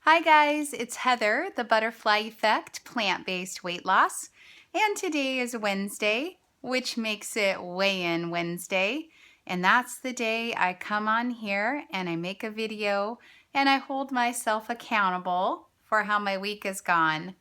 Hi guys, it's Heather, the Butterfly Effect plant-based weight loss, and today is Wednesday, which makes it Weigh-In Wednesday, and that's the day I come on here and I make a video and I hold myself accountable for how my week has gone,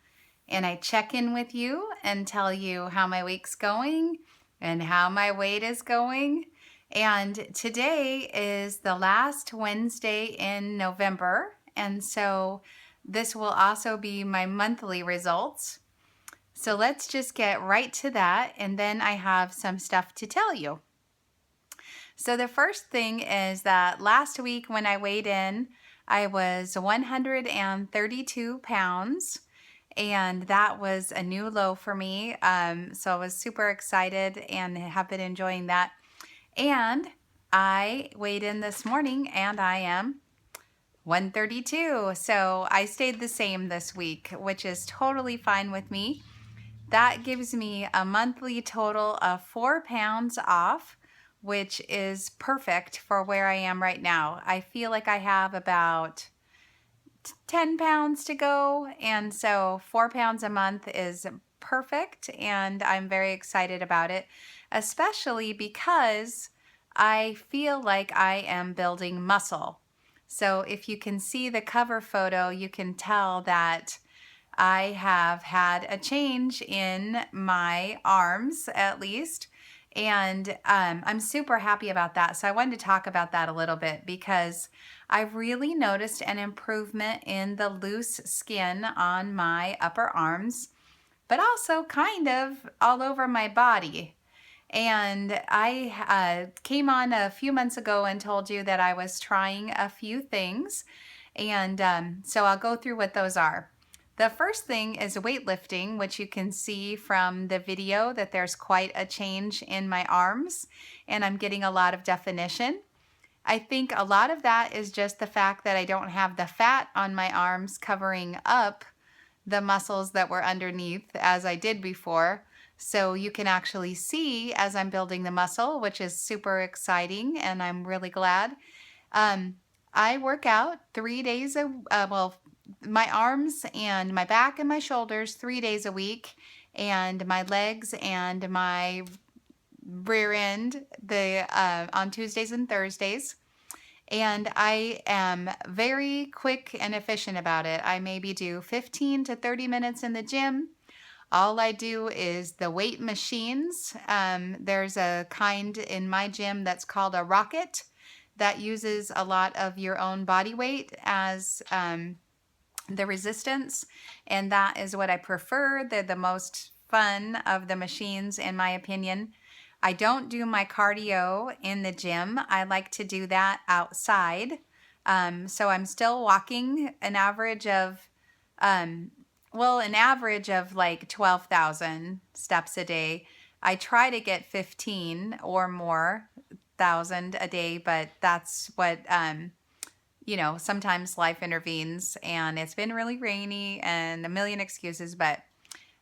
and I check in with you and tell you how my week's going and how my weight is going. And today is the last Wednesday in November, and so this will also be my monthly results. So let's just get right to that, and then I have some stuff to tell you. So the first thing is that last week when I weighed in, I was 132 pounds, and that was a new low for me. So I was super excited and have been enjoying that. And I weighed in this morning and I am 132. So I stayed the same this week, which is totally fine with me. That gives me a monthly total of 4 pounds off, which is perfect for where I am right now. I feel like I have about 10 pounds to go, and so 4 pounds a month is perfect, and I'm very excited about it, especially because I feel like I am building muscle. So if you can see the cover photo, you can tell that I have had a change in my arms, at least, and I'm super happy about that. So I wanted to talk about that a little bit because I've really noticed an improvement in the loose skin on my upper arms, but also kind of all over my body. And I came on a few months ago and told you that I was trying a few things, and so I'll go through what those are. The first thing is weightlifting, which you can see from the video that there's quite a change in my arms and I'm getting a lot of definition. I think a lot of that is just the fact that I don't have the fat on my arms covering up the muscles that were underneath as I did before. So you can actually see as I'm building the muscle, which is super exciting and I'm really glad. I work out 3 days my arms and my back and my shoulders 3 days a week, and my legs and my rear end on Tuesdays and Thursdays. And I am very quick and efficient about it. I maybe do 15 to 30 minutes in the gym. All I do is the weight machines. There's a kind in my gym that's called a rocket that uses a lot of your own body weight as the resistance, and that is what I prefer. They're the most fun of the machines, in my opinion. I don't do my cardio in the gym. I like to do that outside. So I'm still walking an average of, like 12,000 steps a day. I try to get 15 or more thousand a day, but that's what, sometimes life intervenes and it's been really rainy and a million excuses, but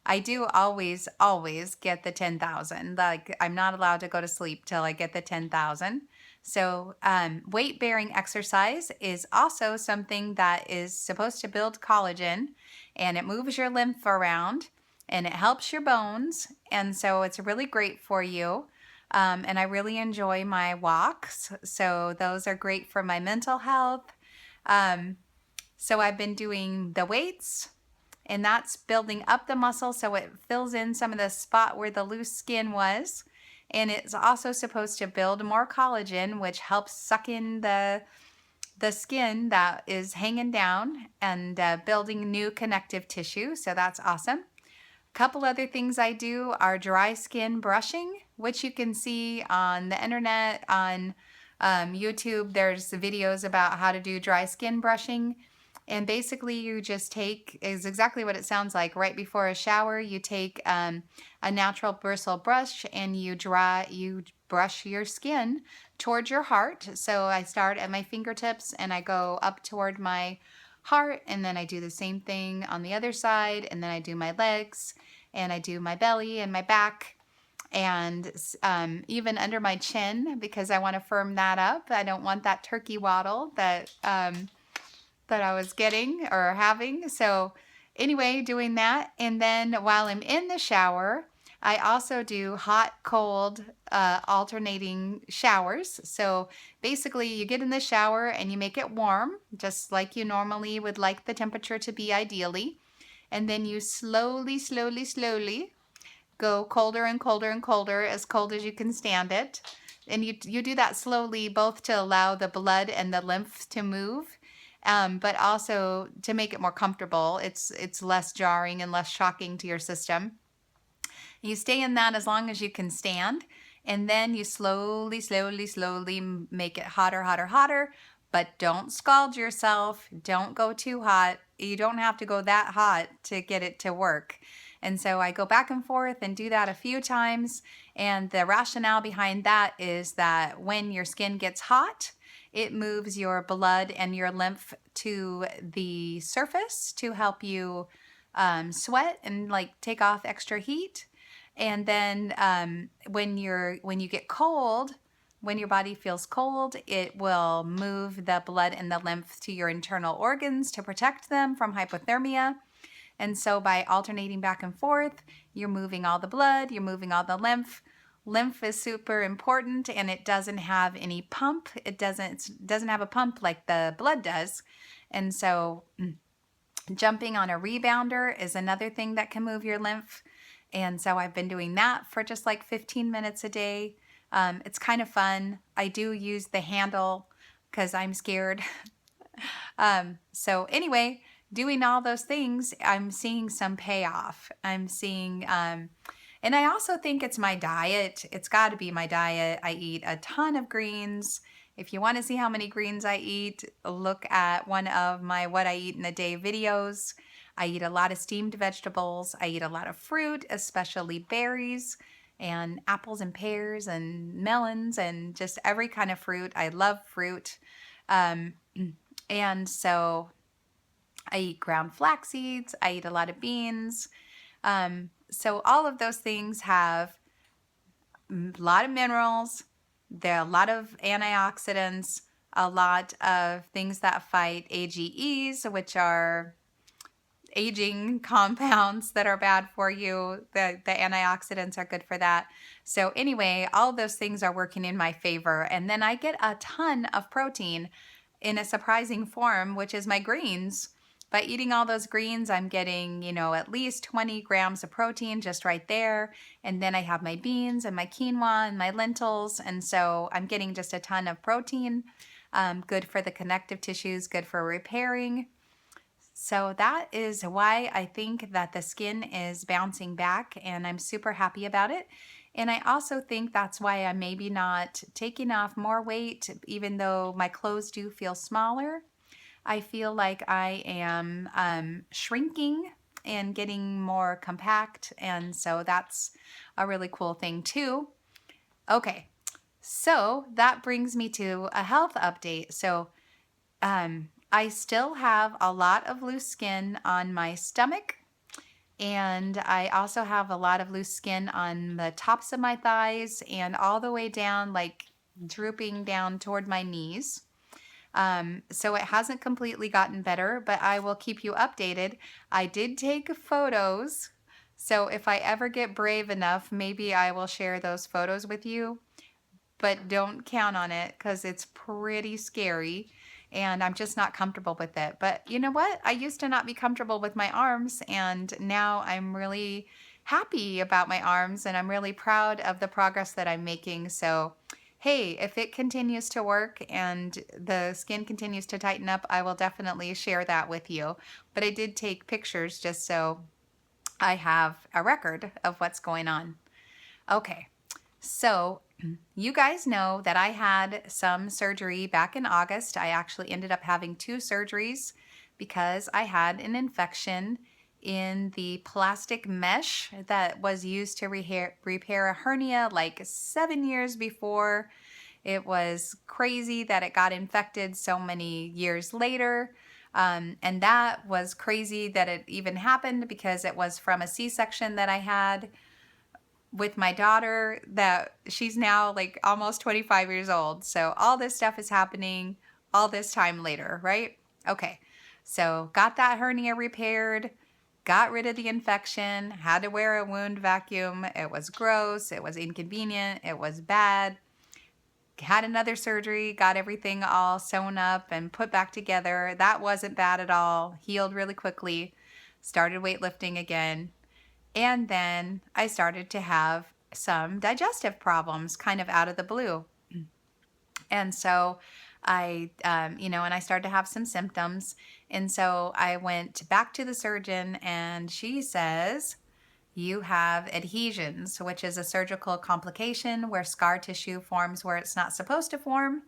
I do always, always get the 10,000. Like, I'm not allowed to go to sleep till I get the 10,000. So weight bearing exercise is also something that is supposed to build collagen, and it moves your lymph around and it helps your bones. And so it's really great for you. And I really enjoy my walks. So those are great for my mental health. So I've been doing the weights, and that's building up the muscle so it fills in some of the spot where the loose skin was. And it's also supposed to build more collagen, which helps suck in the skin that is hanging down and building new connective tissue. So that's awesome. A couple other things I do are dry skin brushing, which you can see on the internet, on YouTube. There's videos about how to do dry skin brushing. And basically you just is exactly what it sounds like. Right before a shower, you take a natural bristle brush and you brush your skin towards your heart. So I start at my fingertips and I go up toward my heart, and then I do the same thing on the other side, and then I do my legs, and I do my belly and my back, and even under my chin, because I want to firm that up. I don't want that turkey waddle that that I was getting or having. So anyway, doing that. And then while I'm in the shower, I also do hot, cold, alternating showers. So basically, you get in the shower and you make it warm, just like you normally would like the temperature to be ideally. And then you slowly, slowly, slowly go colder and colder and colder, as cold as you can stand it. And you do that slowly, both to allow the blood and the lymph to move, but also to make it more comfortable. It's less jarring and less shocking to your system. You stay in that as long as you can stand, and then you slowly, slowly, slowly make it hotter, hotter, hotter. But don't scald yourself. Don't go too hot. You don't have to go that hot to get it to work. And so I go back and forth and do that a few times. And the rationale behind that is that when your skin gets hot, it moves your blood and your lymph to the surface to help you sweat and like take off extra heat. And then when you get cold, when your body feels cold, it will move the blood and the lymph to your internal organs to protect them from hypothermia. And so by alternating back and forth, you're moving all the blood, you're moving all the lymph. Lymph is super important, and it doesn't have any pump. It doesn't have a pump like the blood does. And so jumping on a rebounder is another thing that can move your lymph. And so I've been doing that for just like 15 minutes a day. It's kind of fun. I do use the handle because I'm scared. So anyway, doing all those things, I'm seeing some payoff. I'm seeing, and I also think it's my diet. It's got to be my diet. I eat a ton of greens. If you want to see how many greens I eat, look at one of my What I Eat in a Day videos. I eat a lot of steamed vegetables. I eat a lot of fruit, especially berries and apples and pears and melons and just every kind of fruit. I love fruit. And so I eat ground flax seeds. I eat a lot of beans. So all of those things have a lot of minerals. There are a lot of antioxidants, a lot of things that fight AGEs, which are aging compounds that are bad for you. The antioxidants are good for that. So anyway, all of those things are working in my favor. And then I get a ton of protein in a surprising form, which is my greens. By eating all those greens, I'm getting, at least 20 grams of protein just right there. And then I have my beans and my quinoa and my lentils. And so I'm getting just a ton of protein, good for the connective tissues, good for repairing. So that is why I think that the skin is bouncing back, and I'm super happy about it. And I also think that's why I'm maybe not taking off more weight, even though my clothes do feel smaller. I feel like I am shrinking and getting more compact, and so that's a really cool thing too. Okay, so that brings me to a health update. So I still have a lot of loose skin on my stomach, and I also have a lot of loose skin on the tops of my thighs and all the way down, like drooping down toward my knees. So it hasn't completely gotten better, but I will keep you updated. I did take photos, so if I ever get brave enough, maybe I will share those photos with you, but don't count on it because it's pretty scary and I'm just not comfortable with it. But you know what? I used to not be comfortable with my arms, and now I'm really happy about my arms, and I'm really proud of the progress that I'm making. So hey, if it continues to work and the skin continues to tighten up, I will definitely share that with you. But I did take pictures just so I have a record of what's going on. Okay, so you guys know that I had some surgery back in August. I actually ended up having 2 surgeries because I had an infection in the plastic mesh that was used to repair a hernia like 7 years before. It was crazy that it got infected so many years later. And that was crazy that it even happened because it was from a C-section that I had with my daughter, that she's now like almost 25 years old. So all this stuff is happening all this time later, right? Okay. So got that hernia repaired, got rid of the infection, had to wear a wound vacuum. It was gross. It was inconvenient. It was bad. Had another surgery, got everything all sewn up and put back together. That wasn't bad at all. Healed really quickly. Started weightlifting again. And then I started to have some digestive problems kind of out of the blue. And so and I started to have some symptoms. And so I went back to the surgeon and she says, you have adhesions, which is a surgical complication where scar tissue forms where it's not supposed to form,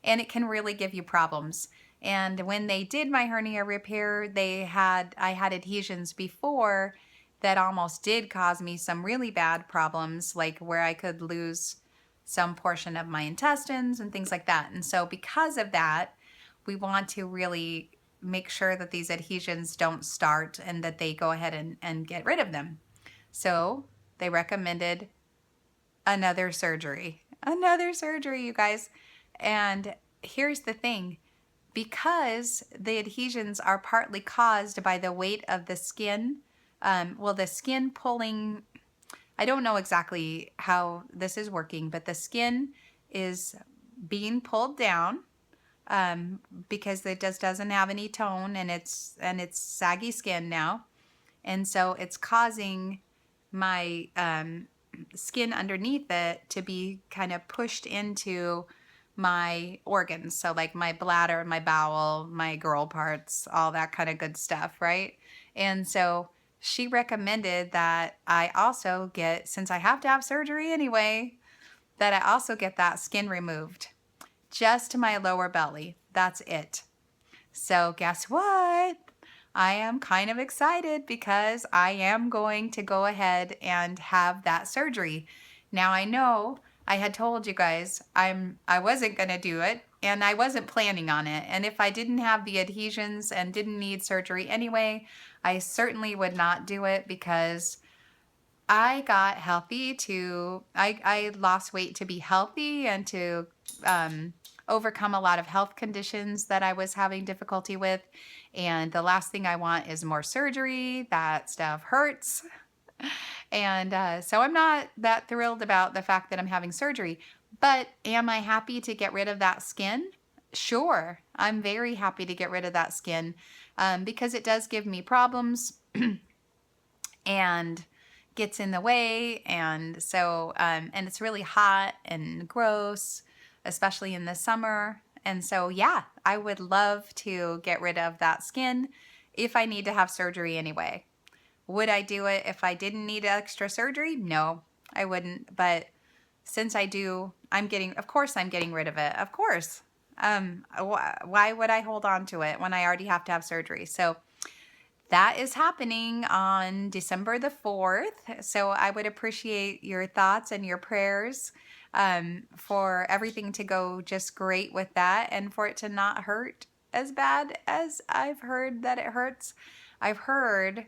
and it can really give you problems. And when they did my hernia repair, I had adhesions before that almost did cause me some really bad problems, like where I could lose some portion of my intestines and things like that. And so because of that, we want to really make sure that these adhesions don't start and that they go ahead and get rid of them. So they recommended another surgery, you guys. And here's the thing, because the adhesions are partly caused by the weight of the skin, the skin pulling, I don't know exactly how this is working, but the skin is being pulled down because it just doesn't have any tone, and it's saggy skin now. And so it's causing my skin underneath it to be kind of pushed into my organs. So like my bladder, my bowel, my girl parts, all that kind of good stuff, right? And so she recommended that I also get, since I have to have surgery anyway, that I also get that skin removed. Just my lower belly. That's it. So guess what? I am kind of excited because I am going to go ahead and have that surgery. Now I know I had told you guys I wasn't going to do it, and I wasn't planning on it. And if I didn't have the adhesions and didn't need surgery anyway, I certainly would not do it because I got healthy I lost weight to be healthy and to overcome a lot of health conditions that I was having difficulty with. And the last thing I want is more surgery. That stuff hurts. And so I'm not that thrilled about the fact that I'm having surgery. But am I happy to get rid of that skin? Sure. I'm very happy to get rid of that skin because it does give me problems and gets in the way. And so, and it's really hot and gross, especially in the summer. And so, yeah, I would love to get rid of that skin if I need to have surgery anyway. Would I do it if I didn't need extra surgery? No, I wouldn't. But since I do, of course I'm getting rid of it. Of course. Why would I hold on to it when I already have to have surgery? So that is happening on December the 4th. So I would appreciate your thoughts and your prayers for everything to go just great with that and for it to not hurt as bad as I've heard that it hurts. I've heard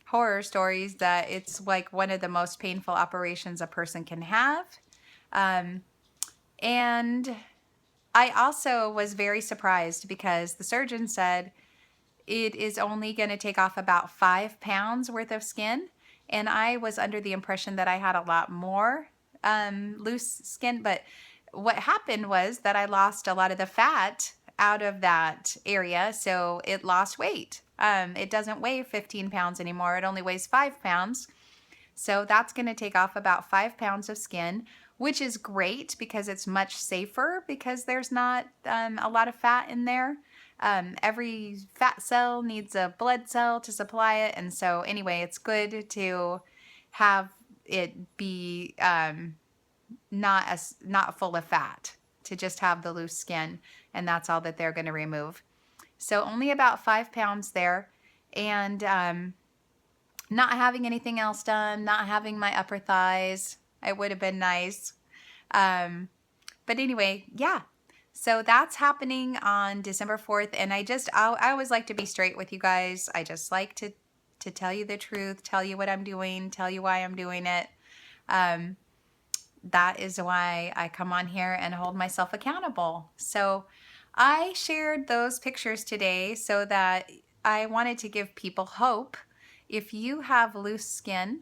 horror stories that it's like one of the most painful operations a person can have. And I also was very surprised because the surgeon said it is only going to take off about 5 pounds worth of skin. And I was under the impression that I had a lot more loose skin. But what happened was that I lost a lot of the fat out of that area. So it lost weight. It doesn't weigh 15 pounds anymore. It only weighs 5 pounds. So that's going to take off about 5 pounds of skin, which is great because it's much safer because there's not a lot of fat in there. Every fat cell needs a blood cell to supply it. And so anyway, it's good to have it be not full of fat, to just have the loose skin. And that's all that they're going to remove. So only about 5 pounds there. And not having anything else done, not having my upper thighs. It would have been nice. But anyway, yeah. So that's happening on December 4th. And I always like to be straight with you guys. I just like to tell you the truth, tell you what I'm doing, tell you why I'm doing it. That is why I come on here and hold myself accountable. So I shared those pictures today so that I wanted to give people hope. If you have loose skin,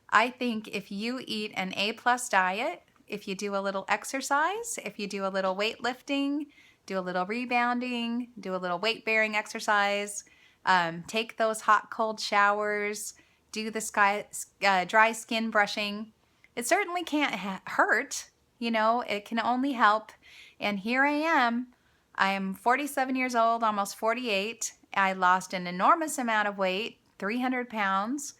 I think if you eat an A+ diet, if you do a little exercise, if you do a little weightlifting, do a little rebounding, do a little weight bearing exercise, take those hot cold showers, do the dry skin brushing, it certainly can't hurt. It can only help. And here I am. I am 47 years old, almost 48. I lost an enormous amount of weight, 300 pounds,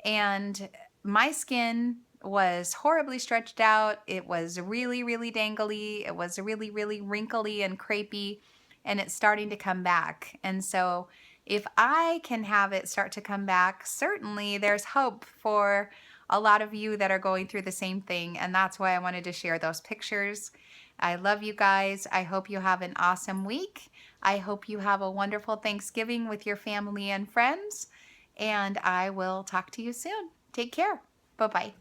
and my skin was horribly stretched out. It was really, really dangly. It was really, really wrinkly and crepey, and it's starting to come back. And so, if I can have it start to come back, certainly there's hope for a lot of you that are going through the same thing. And that's why I wanted to share those pictures. I love you guys. I hope you have an awesome week. I hope you have a wonderful Thanksgiving with your family and friends. And I will talk to you soon. Take care. Bye-bye.